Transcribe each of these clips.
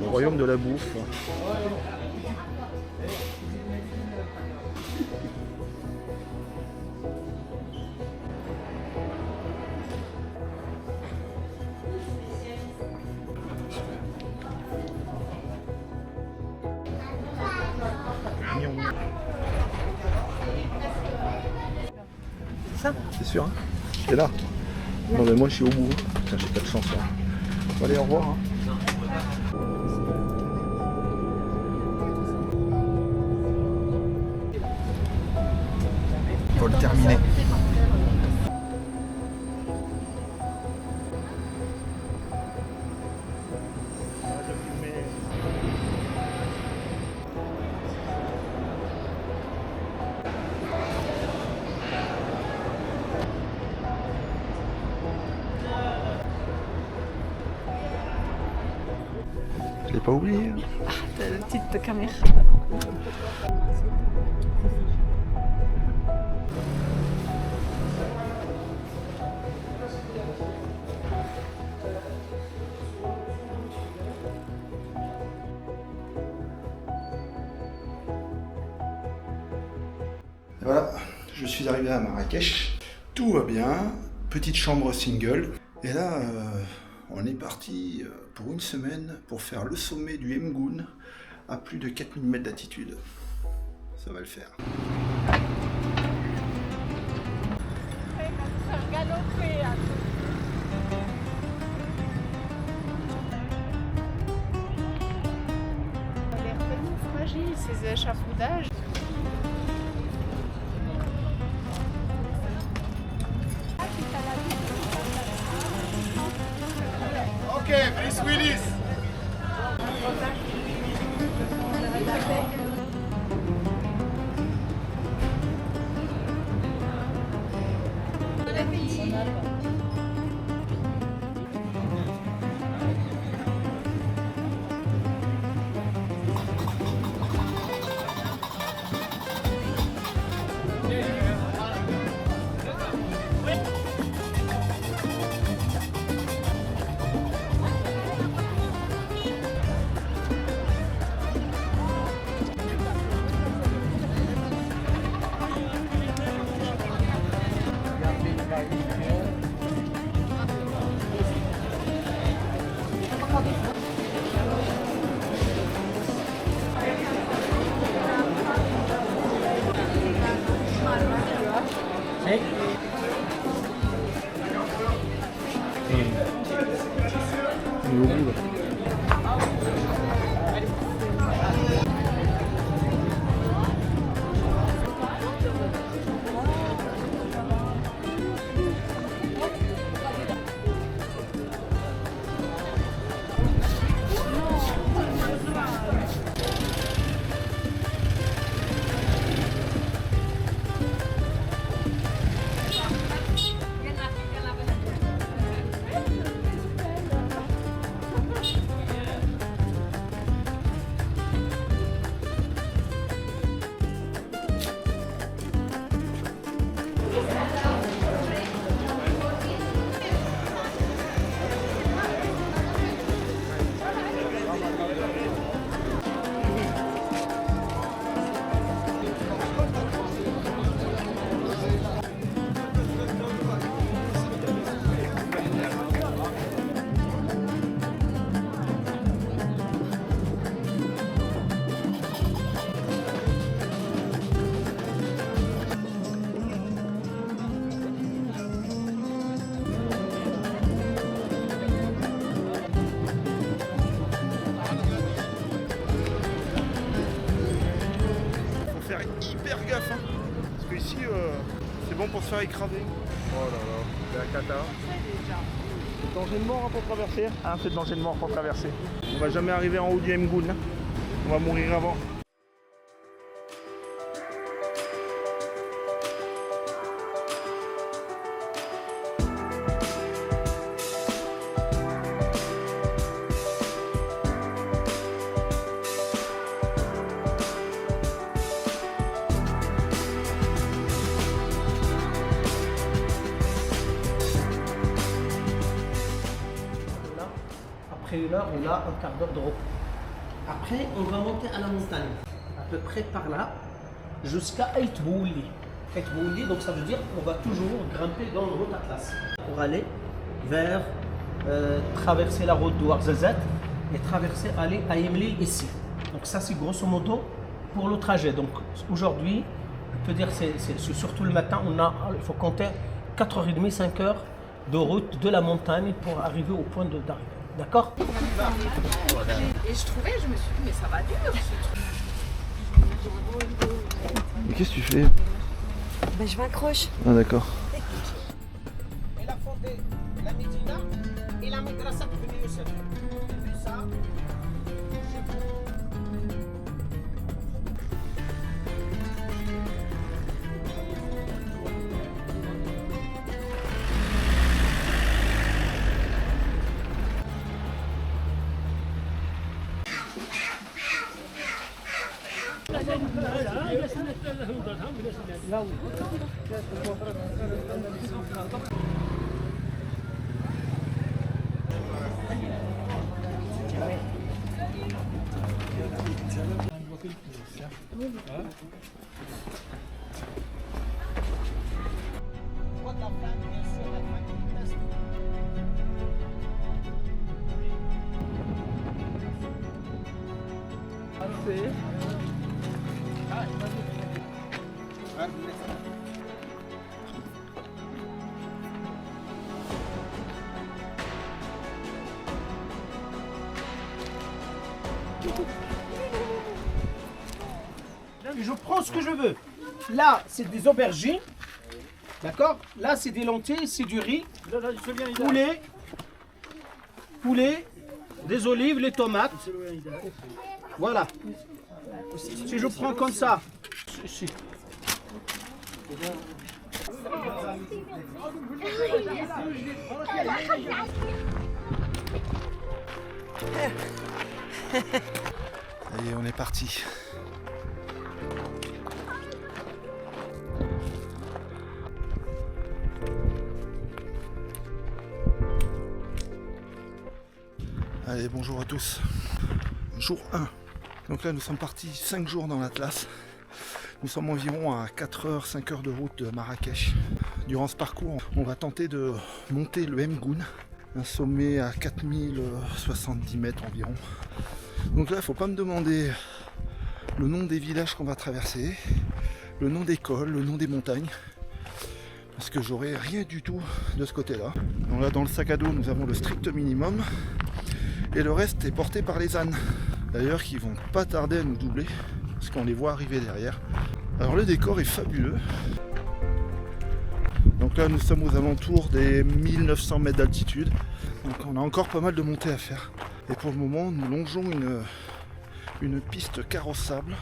Le royaume de la bouffe. Ça ? C'est sûr, hein? T'es là? Non mais moi je suis au bout. Putain, j'ai pas de chance là. Bon, allez, au revoir. Hein. Faut le terminer. Je l'ai pas oublié. Ah, t'as la petite caméra. Et voilà, je suis arrivé à Marrakech. Tout va bien. Petite chambre single. Et là, on est parti pour une semaine pour faire le sommet du Mgoun à plus de 4000 mètres d'altitude. Ça va le faire. Elle est tellement fragile, ces échafaudages. Okay, please Willis. On est au bout là. bon pour se faire écraser. Oh là là, c'est la cata. C'est danger de mort pour traverser. Ah, c'est danger de mort pour traverser. On va jamais arriver en haut du Mgoun. On va mourir avant. Après une heure, on a un quart d'heure de repos. Après, on va monter à la montagne, à peu près par là, jusqu'à Ait Bouli. Ait Bouli, donc ça veut dire qu'on va toujours grimper dans le route Atlas pour aller vers traverser la route de Ouarzazate et traverser, aller à Yemlil ici. Donc ça, c'est grosso modo pour le trajet. Donc aujourd'hui, je peux dire, c'est surtout le matin, il faut compter 4h30, 5h de route de la montagne pour arriver au point d'arrivée. D'accord? Et je trouvais, je me suis dit, mais ça va dur ce truc. Mais qu'est-ce que tu fais? Ben, je m'accroche. Ah d'accord. Elle a fondé la Médina et la Madrasa de Beni Youssef. Depuis ça, je prends ce que je veux. Là, c'est des aubergines. D'accord? Là, c'est des lentilles, c'est du riz. Poulet, des olives, les tomates. Voilà. Si je prends comme ça. Si. Allez, on est parti. Allez, bonjour à tous. Jour 1. Donc là, nous sommes partis 5 jours dans l'Atlas. Nous sommes environ à 4h, 5h de route de Marrakech. Durant ce parcours, on va tenter de monter le Mgoun, un sommet à 4070 mètres environ. Donc là, il ne faut pas me demander le nom des villages qu'on va traverser, le nom des cols, le nom des montagnes, parce que j'aurai rien du tout de ce côté-là. Donc là, dans le sac à dos, nous avons le strict minimum, et le reste est porté par les ânes. D'ailleurs, qui vont pas tarder à nous doubler, parce qu'on les voit arriver derrière. Alors le décor est fabuleux. Donc là, nous sommes aux alentours des 1900 mètres d'altitude. Donc on a encore pas mal de montées à faire. Et pour le moment, nous longeons une piste carrossable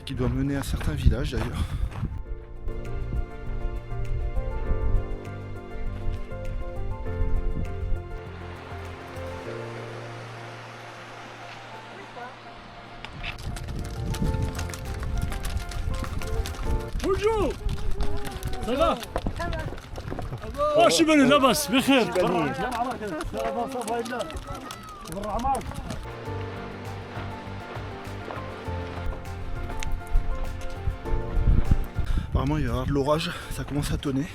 qui doit mener à certains villages d'ailleurs. Bonjour. Ça va? اه شبني لاباس بخير. Apparemment il va y avoir de l'orage, ça commence à tonner.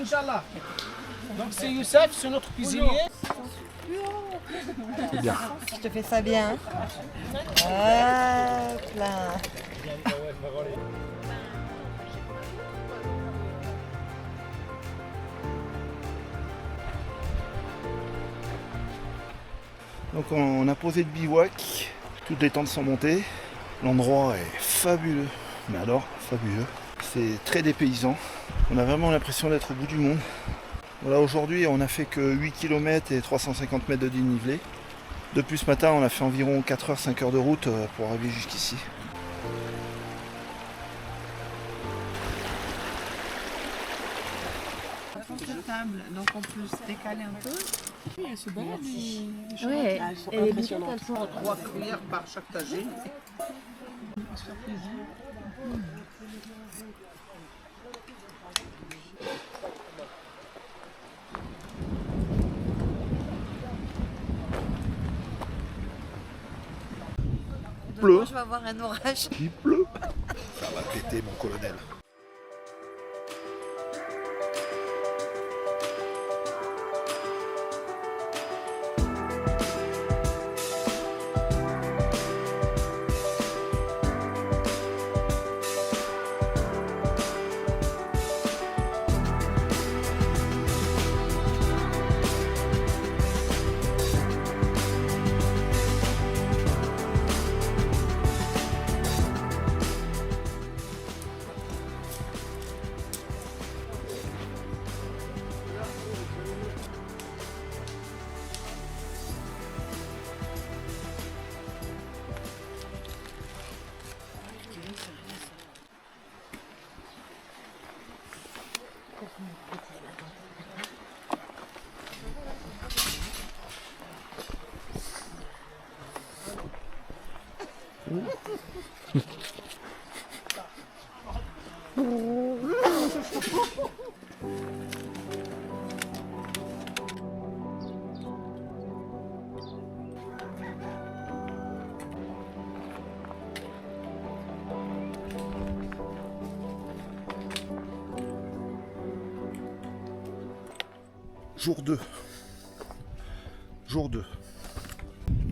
Inch'Allah. Donc c'est Youssef, c'est notre cuisinier. C'est bien. Je te fais ça bien. Hop là. Donc on a posé le bivouac, toutes les tentes sont montées. L'endroit est fabuleux, mais alors fabuleux. C'est très dépaysant. On a vraiment l'impression d'être au bout du monde. Voilà, aujourd'hui on a fait que 8 km et 350 mètres de dénivelé. Depuis ce matin on a fait environ 4 heures, 5 heures de route pour arriver jusqu'ici. Confortable, donc on peut se décaler un peu. C'est bon, Ouais, Elle est impressionnante. 3 cuillères par chaque tagine. Pleut. Je vais avoir un orage. Il pleut. Ça va péter mon colonel. Jour 2. Jour 2.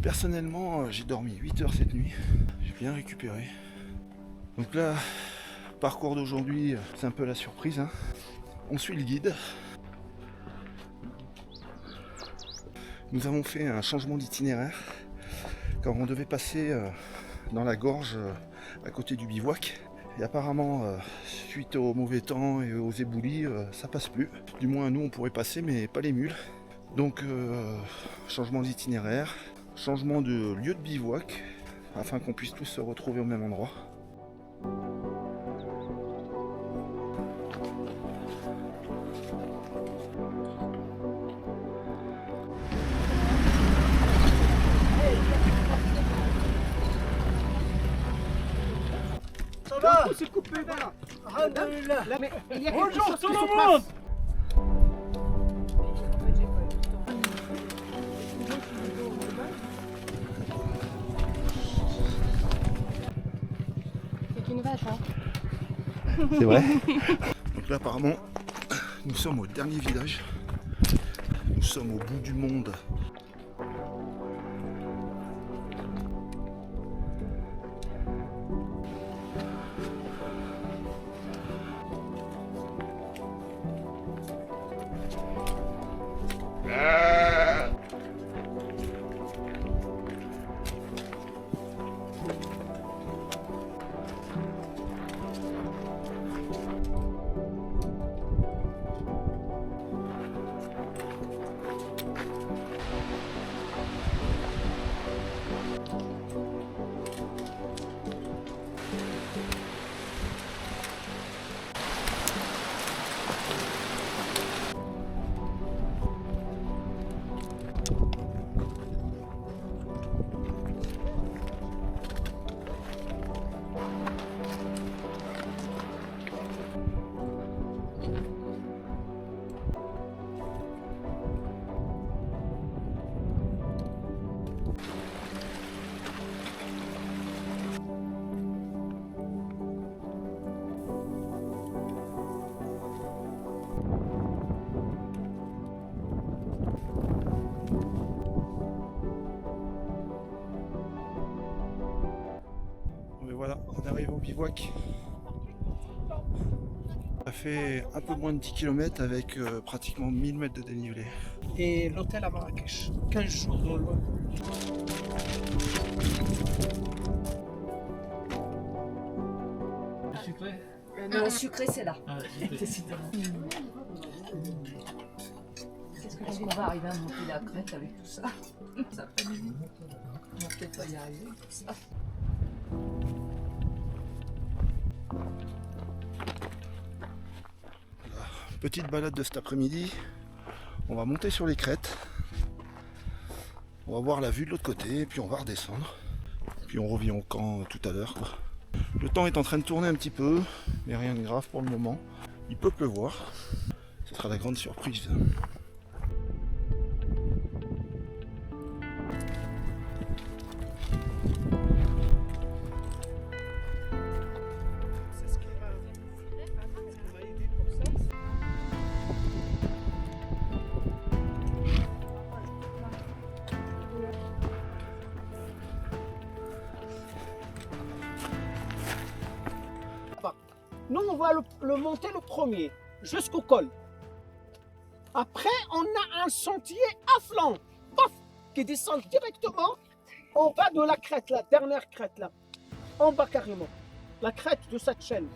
Personnellement, j'ai dormi 8 heures cette nuit. J'ai bien récupéré. Donc là, parcours d'aujourd'hui, c'est un peu la surprise, hein. On suit le guide. Nous avons fait un changement d'itinéraire car on devait passer dans la gorge à côté du bivouac. Et apparemment, suite au mauvais temps et aux éboulis, ça passe plus. Du moins, nous, on pourrait passer, mais pas les mules. Donc, changement d'itinéraire, changement de lieu de bivouac, afin qu'on puisse tous se retrouver au même endroit. C'est coupé, voilà. Alhamdulillah. Mais il y a Bonjour quelque chose tout qui se le monde. C'est une vache, hein. C'est vrai. Donc là, apparemment, nous sommes au dernier village. Nous sommes au bout du monde. Voilà, on arrive au bivouac. Ça fait un peu moins de 10 km avec pratiquement 1000 mètres de dénivelé. Et l'hôtel à Marrakech, 15 jours dans le vol. Non, sucré, c'est là. Est-ce qu'on va arriver à monter la crête avec tout ça? Ça fait on va peut-être pas y arriver, tout ça. Petite balade de cet après-midi. On va monter sur les crêtes. On va voir la vue de l'autre côté et puis on va redescendre. Puis on revient au camp tout à l'heure. Le temps est en train de tourner un petit peu, mais rien de grave pour le moment. Il peut pleuvoir. Ce sera la grande surprise. C'est ce qui m'a aidé pour ça. Nous, on va le monter le premier, jusqu'au col. Après, on a un sentier à flanc, paf, qui descend directement en bas de la crête, la dernière crête là. En bas carrément, la crête de cette chaîne.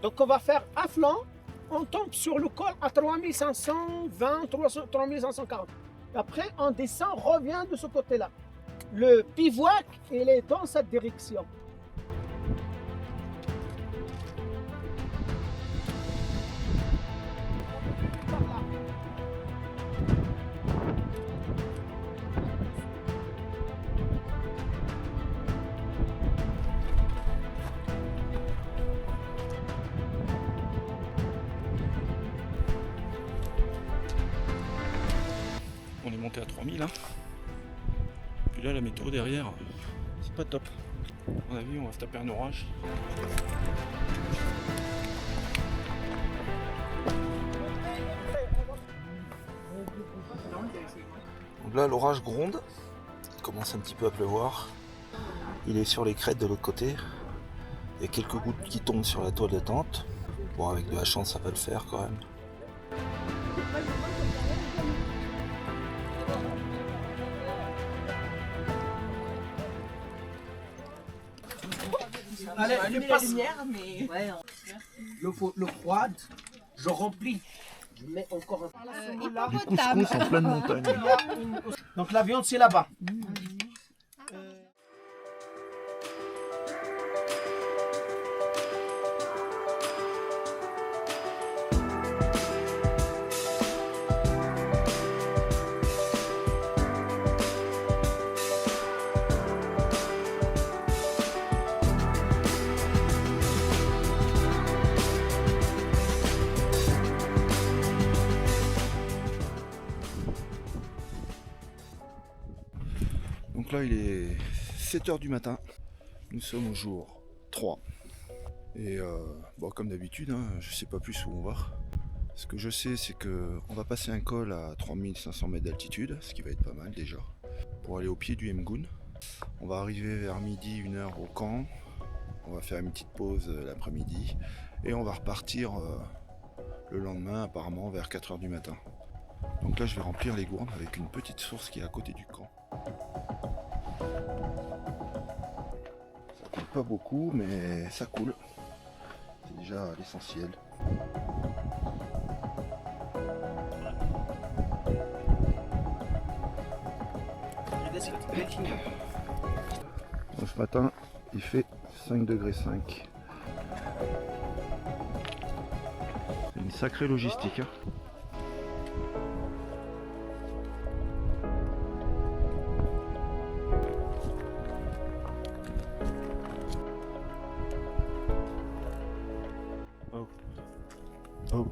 Donc on va faire à flanc, on tombe sur le col à 3520, 3540. Après, on descend, revient de ce côté-là. Le bivouac, il est dans cette direction. On est monté à 3000 hein. Puis là la météo derrière, c'est pas top. À mon avis on va se taper un orage. Donc là l'orage gronde, il commence un petit peu à pleuvoir. Il est sur les crêtes de l'autre côté. Il y a quelques gouttes qui tombent sur la toile de tente. Bon avec de la chance ça va le faire quand même. Allez, je passe la lumière, mais le froid, je remplis. Je mets encore un Du couscous en pleine montagne. Donc la viande, c'est là-bas. Donc là il est 7h du matin, nous sommes au jour 3 et bon, comme d'habitude hein, je sais pas plus où on va. Ce que je sais c'est que on va passer un col à 3500 mètres d'altitude, ce qui va être pas mal déjà, pour aller au pied du Mgoun. On va arriver vers midi, 1h au camp, on va faire une petite pause l'après-midi et on va repartir le lendemain apparemment vers 4h du matin. Donc là je vais remplir les gourdes avec une petite source qui est à côté du camp. Ça coule pas beaucoup mais ça coule. C'est déjà l'essentiel. Ce matin il fait 5,5 degrés. C'est une sacrée logistique hein. Oh.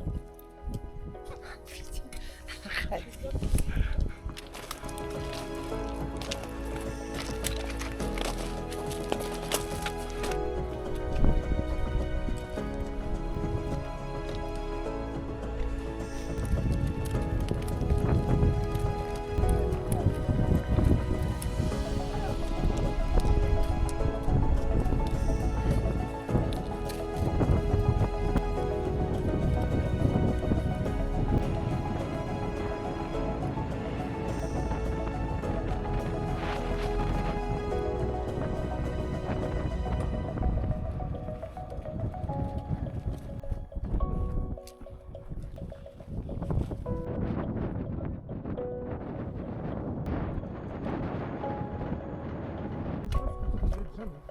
jamais.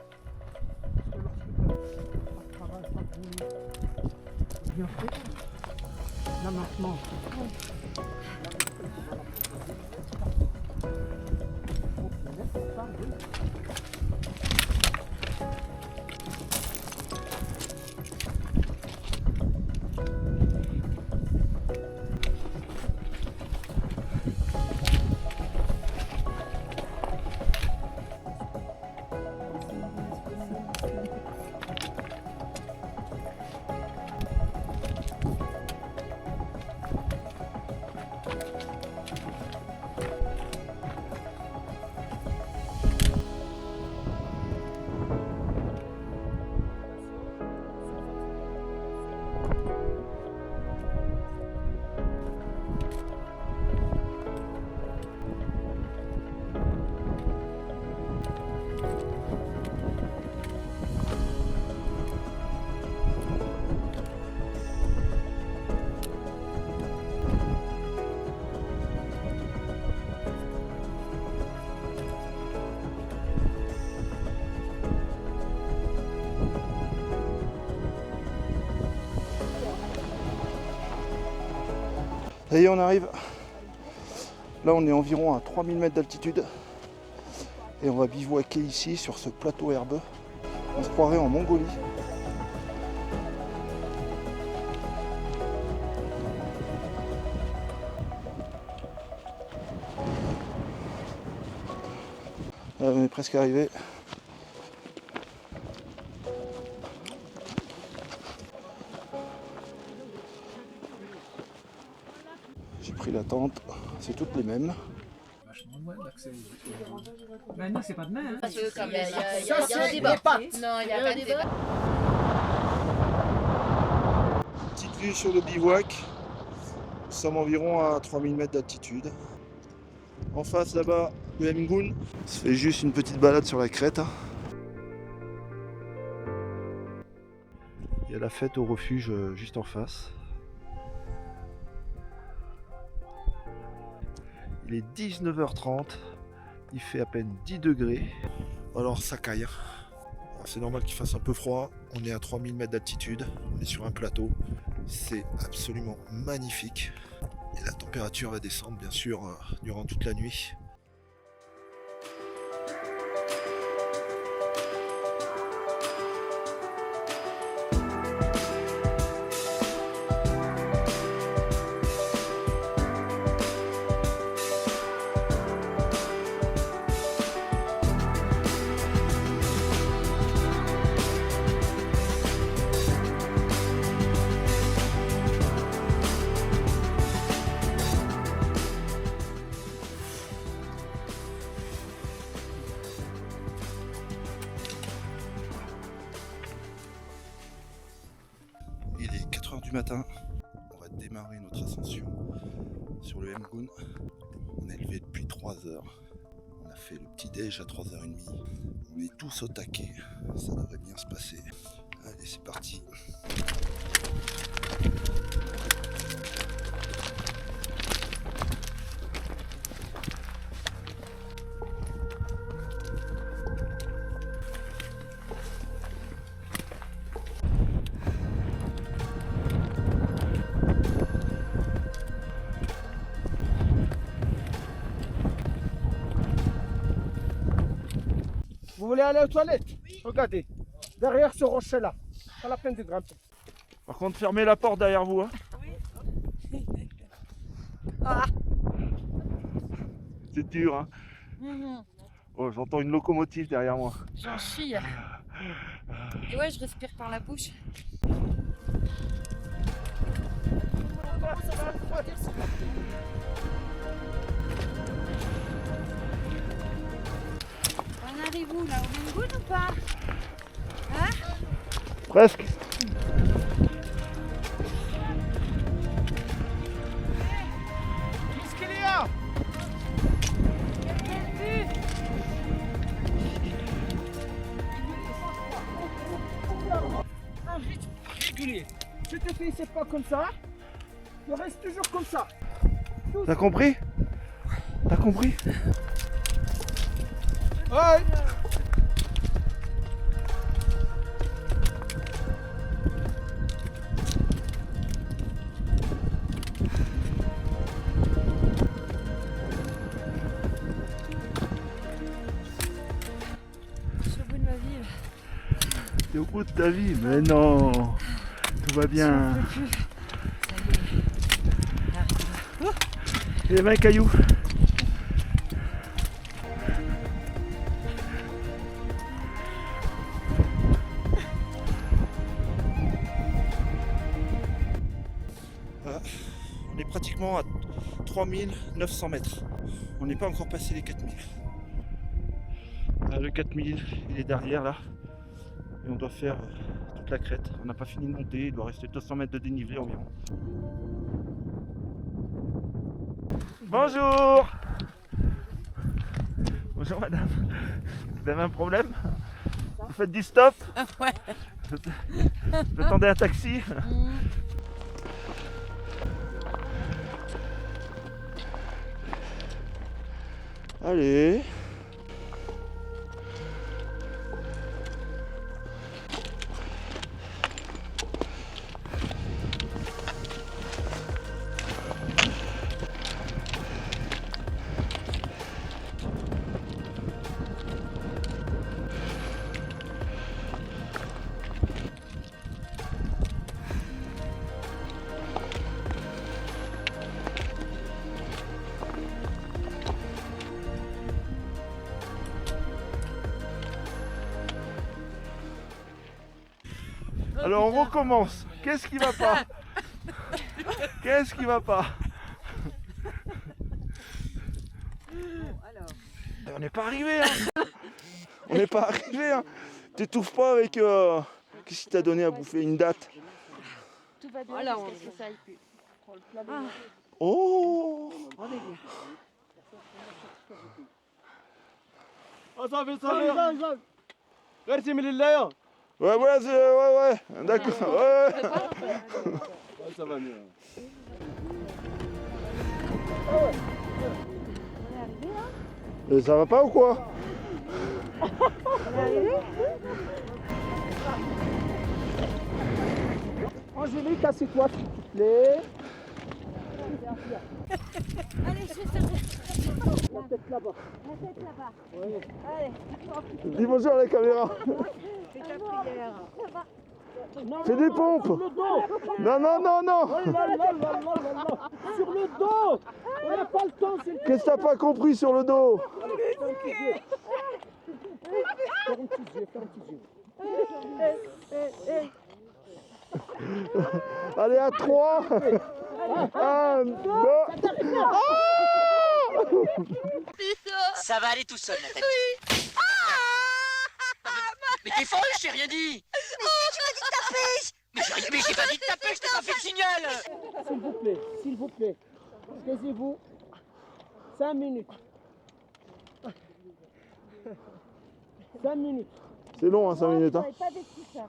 Parce que lorsque tu as un travail, pas de bien fait, là maintenant, Ça y est, on arrive. Là, on est environ à 3000 mètres d'altitude. Et on va bivouaquer ici, sur ce plateau herbeux. On se croirait en Mongolie. Là, on est presque arrivé. J'ai pris la tente, c'est toutes les mêmes. Ben non, c'est pas demain. Hein. Parce que comme il y a c'est un débat. les pattes. Non, il y a un débat. Petite vue sur le bivouac. Nous sommes environ à 3000 mètres d'altitude. En face là-bas, le Mgoun. On se fait juste une petite balade sur la crête. Il y a la fête au refuge juste en face. Il est 19h30, il fait à peine 10 degrés. Alors ça caille. C'est normal qu'il fasse un peu froid. On est à 3000 mètres d'altitude, on est sur un plateau. C'est absolument magnifique. Et la température va descendre bien sûr durant toute la nuit. Il est 4h du matin, on va démarrer notre ascension sur le Mgoun. On est levé depuis 3 heures, on a fait le petit déj à 3h30. On est tous au taquet, ça devrait bien se passer. Allez, c'est parti. Vous voulez aller aux toilettes? Regardez, derrière ce rocher-là. Pas la peine de grimper. Par contre, fermez la porte derrière vous. Hein. Ah. C'est dur, hein. Oh, j'entends une locomotive derrière moi. J'en chie. Et ouais, je respire par la bouche. On arrive où là, au Mgoun ou pas? Hein? Presque. Qu'est-ce qu'il y a? Un rythme régulier. Je te fais, c'est pas comme ça. Je reste toujours comme ça. T'as compris? T'as compris? Ouais. T'es au bout de ta vie, mais non, tout va bien. Et 20 cailloux. On est pratiquement à 3900 mètres. On n'est pas encore passé les 4000. Le 4000, il est derrière là. Et on doit faire toute la crête. On n'a pas fini de monter, il doit rester 200 mètres de dénivelé environ. Bonjour! Bonjour madame. Vous avez un problème? Vous faites du stop? Ouais. Vous attendez un taxi? Allez. Alors on recommence. Qu'est-ce qui va pas? Qu'est-ce qui va pas? On n'est pas arrivé, hein. On n'est pas arrivé, hein. T'étouffes pas avec... Qu'est-ce qui t'a donné à bouffer? Une date? Tout va bien jusqu'à ce que ça aille plus. Oh! Ouais, ouais, d'accord. Ouais. Ça va mieux. Et ça va pas ou quoi? Angélique, assieds-toi s'il te plaît. Allez, je fais ça. La tête là-bas. La tête là-bas. Oui. Allez, Dis bonjour à la caméra. fais ta prière. Fais des pompes. Sur le dos. Non, non, non, non. Oh là là là là là là. Sur le dos. On n'a pas le temps, c'est le Qu'est-ce que t'as pas compris sur le dos? Ferme un petit yeux. Ferme un petit yeux. Allez, à 3. 1, 2. Ça va aller tout seul, Nathalie. Oui. Mais t'es folle, j'ai rien dit. Mais tu m'as dit de taper. Mais j'ai pas dit de taper, je t'ai pas fait le signal. S'il vous plaît. Taisez-vous. 5 minutes. 5 minutes. C'est long, hein, 5 minutes. Hein. Pas vécu ça.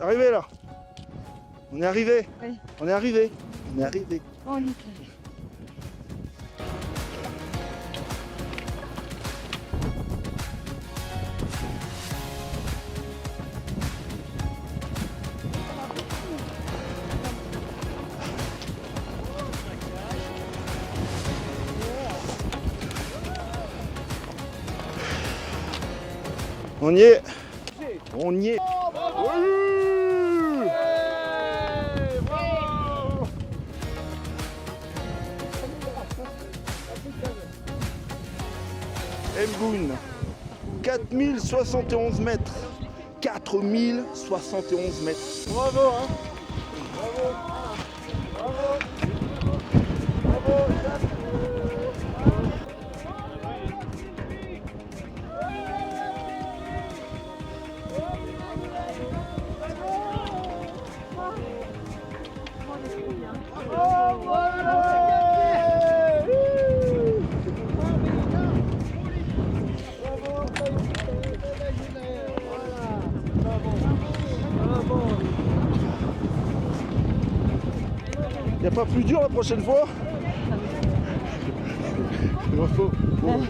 Arrivé là. On est arrivé. Oui. On est arrivé. On est arrivé. Oh, nickel. On y est. On y est. Emgoun, 4071 mètres. 4071 mètres. Bravo, hein. Bravo. Bravo. Bravo. Y a pas plus dur la prochaine fois? Bon,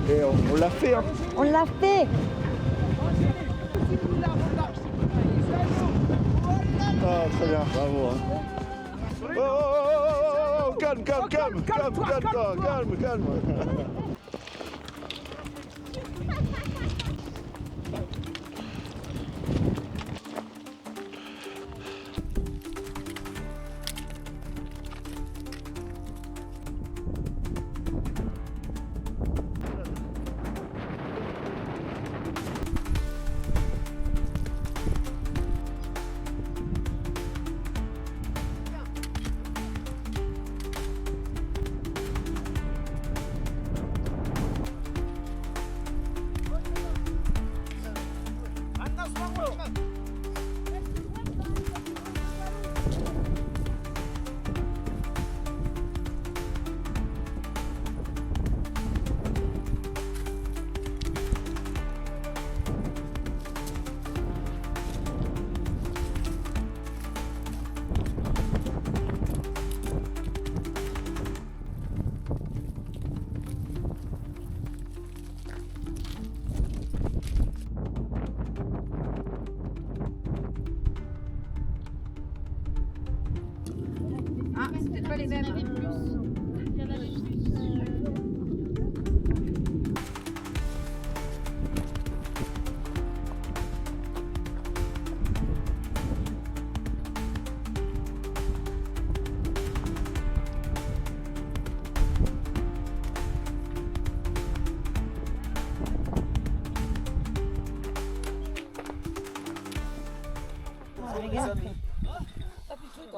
et on l'a fait, hein. On l'a fait. Ah, très bien, bravo. Hein. Oh, oh, oh, oh, calme, calme, calme, calme, calme, calme, calme. Ah, c'est peut-être pas les mêmes.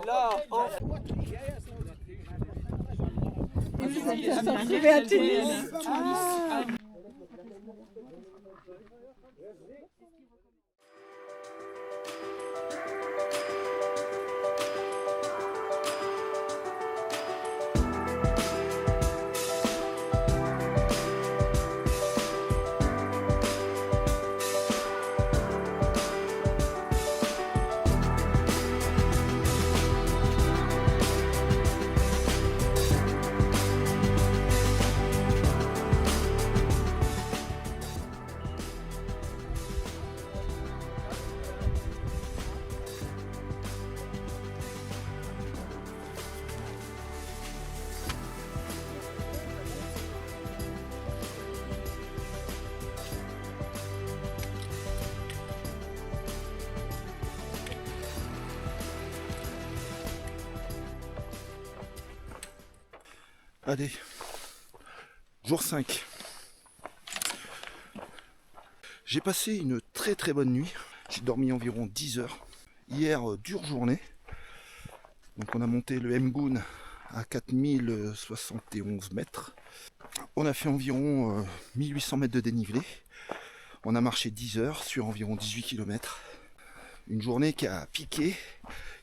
Là, en... à Tunis. Allez, jour 5. J'ai passé une très très bonne nuit. J'ai dormi environ 10 heures. Hier, dure journée. Donc on a monté le Emgoun à 4071 mètres. On a fait environ 1800 mètres de dénivelé. On a marché 10 heures sur environ 18 km. Une journée qui a piqué,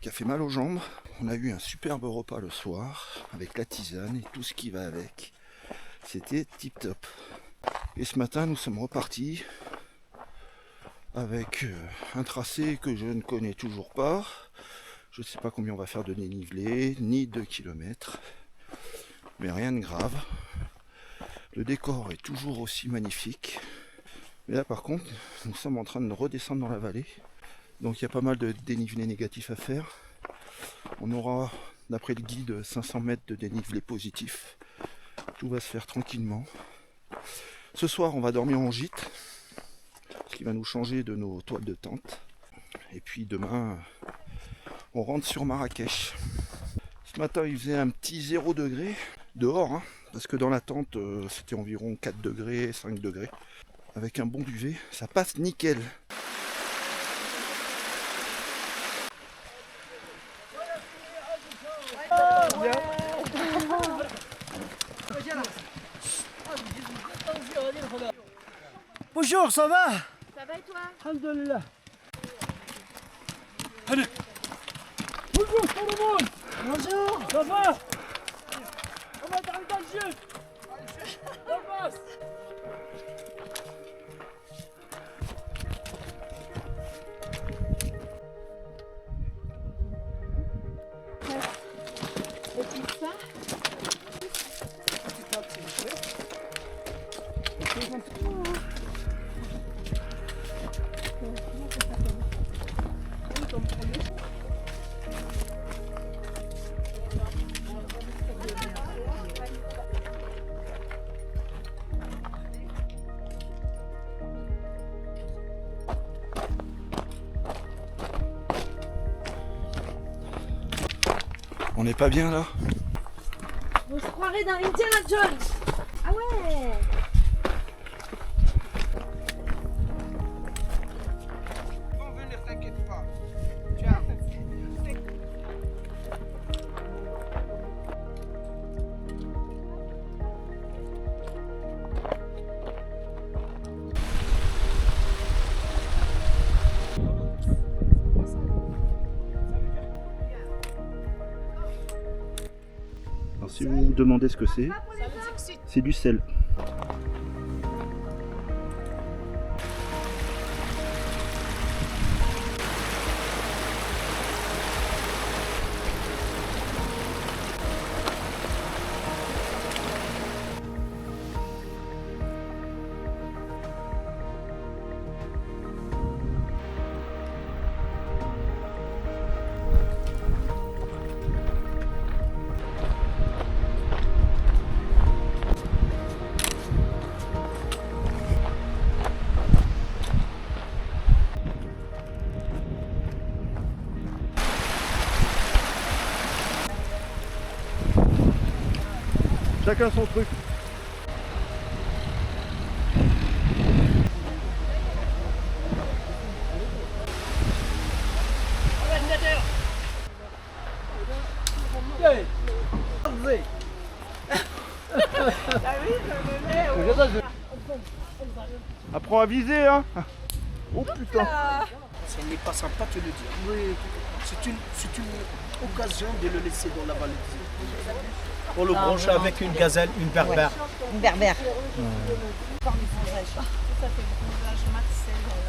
qui a fait mal aux jambes. On a eu un superbe repas le soir, avec la tisane et tout ce qui va avec. C'était tip top. Et ce matin, nous sommes repartis avec un tracé que je ne connais toujours pas. Je ne sais pas combien on va faire de dénivelé, ni de kilomètres, mais rien de grave. Le décor est toujours aussi magnifique. Mais là par contre, nous sommes en train de redescendre dans la vallée. Donc il y a pas mal de dénivelé négatif à faire. On aura, d'après le guide, 500 mètres de dénivelé positif. Tout va se faire tranquillement. Ce soir, on va dormir en gîte, ce qui va nous changer de nos toiles de tente. Et puis demain, on rentre sur Marrakech. Ce matin, il faisait un petit 0 degré dehors, hein, parce que dans la tente, c'était environ 4 degrés, 5 degrés. Avec un bon duvet, ça passe nickel. Bonjour, ça va? Ça va et toi? Alhamdulillah. Allez. Bonjour tout le monde. Bonjour. Ça va? On va dans le jeu. Ça passe. Et puis ça? On n'est pas bien là? On se croirait dans Indiana Jones. Ah ouais. Ils vont venir, t'inquiète pas. Alors si vous vous demandez ce que c'est du sel. Chacun son truc. Apprends à viser, hein. Oh putain. Ce n'est pas sympa de le dire. Oui. C'est une occasion de le laisser dans la vallée. On le branche avec une gazelle, une berbère. Une berbère.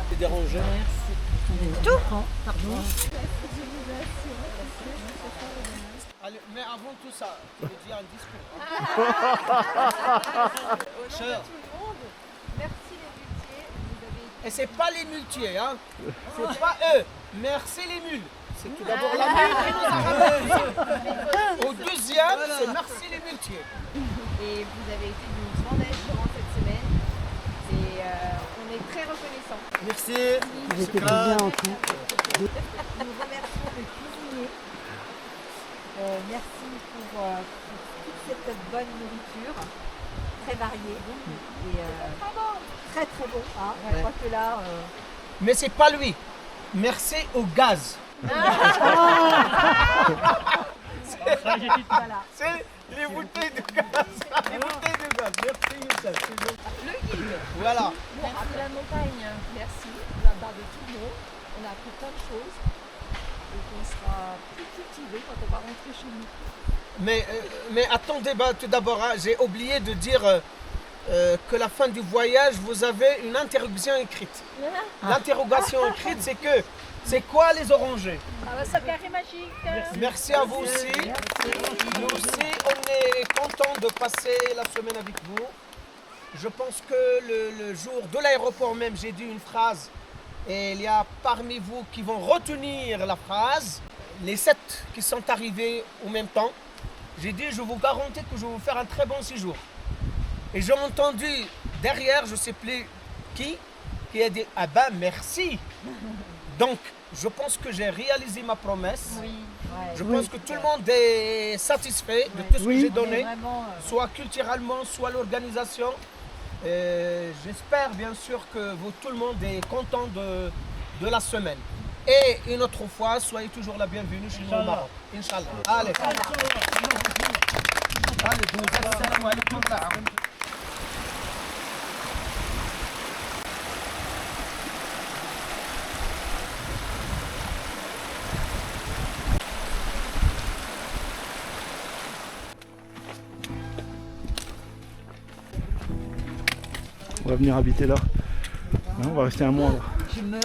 C'est dérangé. Tout. Pardon. Allez, mais avant tout ça, je vais dire un discours. Cher. Merci les muletiers. Vous avez Et c'est pas les muletiers, hein. C'est pas eux. Merci les mules. C'est tout d'abord la mule qui nous a ramenés. Au deuxième, c'est merci les muletiers. Et vous avez été d'une grande aide durant cette semaine. Et on est très reconnaissants. Merci. Vous étiez bien en tout. Nous remercions les cuisiniers. Merci pour toute cette bonne nourriture, très variée et très très bon. Hein. Je crois que là, Mais c'est pas lui. Merci au gaz. voilà. C'est les bouteilles de gaz. Les bouteilles de gaz. Merci Youssef. Le guide. Voilà. Merci la montagne. Merci de la part de tout le monde. On a appris plein de choses et on sera plus cultivé quand on va rentrer chez nous. Mais attendez, tout d'abord, hein, j'ai oublié de dire que la fin du voyage, vous avez une interrogation écrite. L'interrogation écrite, c'est que, c'est quoi les orangers? Ça carré magique. Merci à vous aussi. Nous aussi, on est contents de passer la semaine avec vous. Je pense que le jour de l'aéroport même, j'ai dit une phrase. Et il y a parmi vous qui vont retenir la phrase. Les 7 qui sont arrivés au même temps, j'ai dit, je vous garantis que je vais vous faire un très bon séjour. Et j'ai entendu derrière, je ne sais plus qui a dit, ah ben merci. Donc, je pense que j'ai réalisé ma promesse. Oui. Je pense que tout le monde est satisfait de tout ce que j'ai donné, Vraiment, soit culturellement, soit l'organisation. J'espère bien sûr que tout le monde est content de la semaine. Et une autre fois, soyez toujours la bienvenue chez nous au Maroc. Inch'Allah. Allez. On va venir habiter là. On va rester un mois là. je meurs.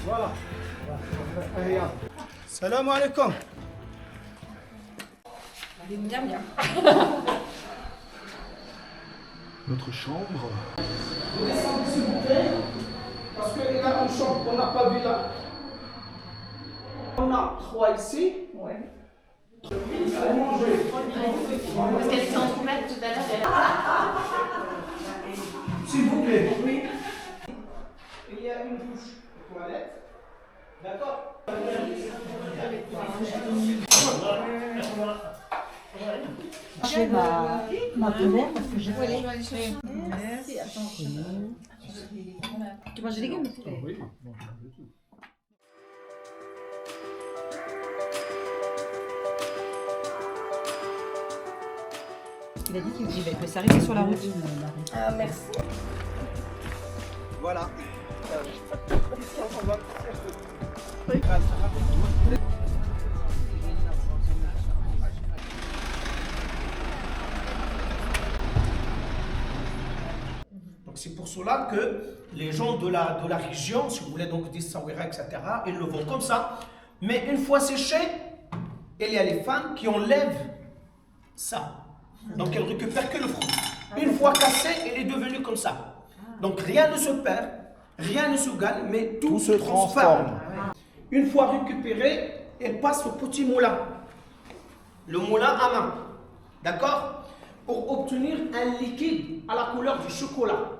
Voilà. Salam alaikum. Notre chambre. Vous descendez s'il vous plaît, parce qu'il y a une chambre qu'on n'a pas vue là. On a 3 ici. Ouais. Il faut manger. Parce qu'elle était en toilette tout à l'heure. S'il vous plaît. Oui. Il y a une douche de toilette. D'accord? J'ai ma belle-mère parce que j'ai volé. Merci, attends. Tu manges des légumes? Oui. Il a dit qu'il va s'arrêter sur la route. Ah, merci. Voilà. Donc c'est pour cela que les gens de la région, si vous voulez donc des Sawira, etc., ils le font comme ça. Mais une fois séché, il y a les femmes qui enlèvent ça. Donc elles récupèrent que le fruit. Une fois cassé, il est devenu comme ça. Donc rien ne se perd, rien ne se gagne, mais tout se transforme. Une fois récupéré, elle passe au petit moulin. Le moulin à main. D'accord? Pour obtenir un liquide à la couleur du chocolat.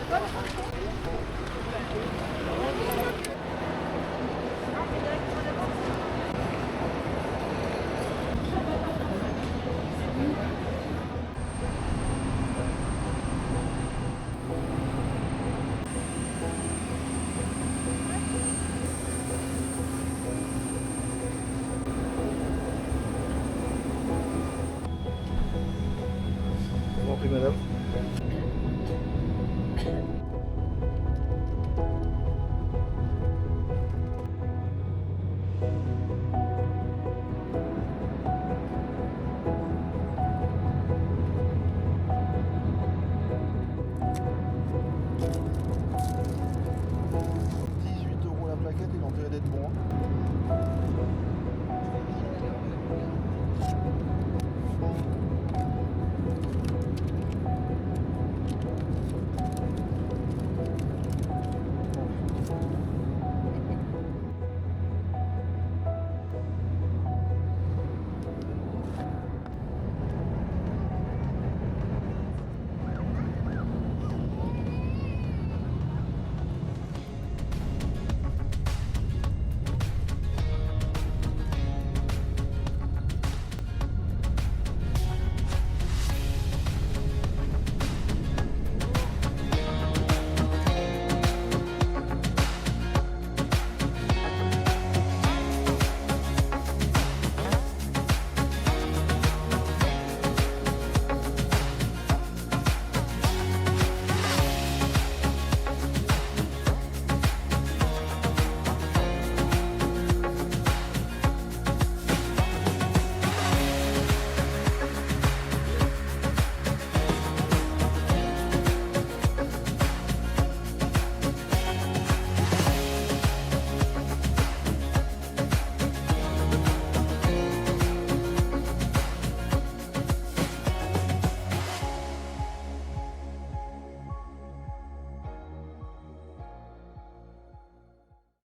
Pas le fantôme.